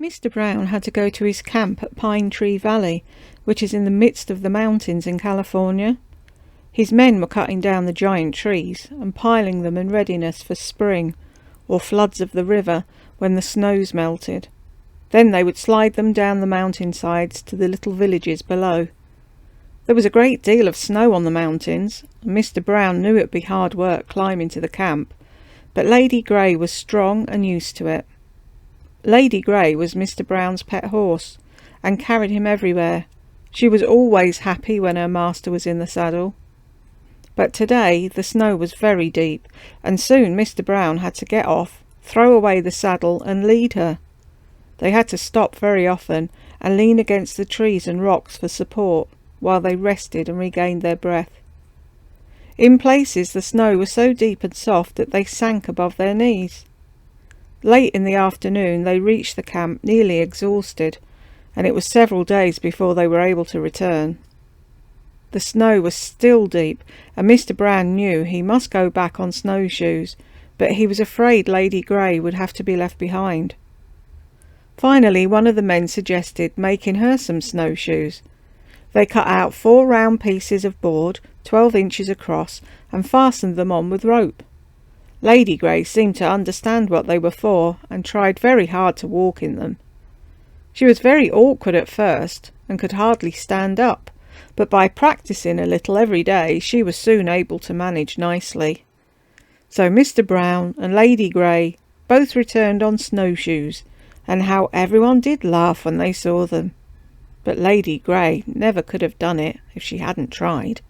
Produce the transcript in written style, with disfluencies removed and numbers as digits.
Mr. Brown had to go to his camp at Pine Tree Valley, which is in the midst of the mountains in California. His men were cutting down the giant trees and piling them in readiness for spring or floods of the river when the snows melted. Then they would slide them down the mountainsides to the little villages below. There was a great deal of snow on the mountains, and Mr. Brown knew it would be hard work climbing to the camp, but Lady Grey was strong and used to it. Lady Grey was Mr. Brown's pet horse, and carried him everywhere. She was always happy when her master was in the saddle. But today the snow was very deep, and soon Mr. Brown had to get off, throw away the saddle, and lead her. They had to stop very often and lean against the trees and rocks for support while they rested and regained their breath. In places the snow was so deep and soft that they sank above their knees. Late in the afternoon they reached the camp nearly exhausted, and it was several days before they were able to return. The snow was still deep, and Mr. Brown knew he must go back on snowshoes, but he was afraid Lady Grey would have to be left behind. Finally, one of the men suggested making her some snowshoes. They cut out 4 round pieces of board, 12 inches across, and fastened them on with rope. Lady Grey seemed to understand what they were for, and tried very hard to walk in them. She was very awkward at first, and could hardly stand up, but by practising a little every day she was soon able to manage nicely. So Mr. Brown and Lady Grey both returned on snowshoes, and how everyone did laugh when they saw them. But Lady Grey never could have done it if she hadn't tried.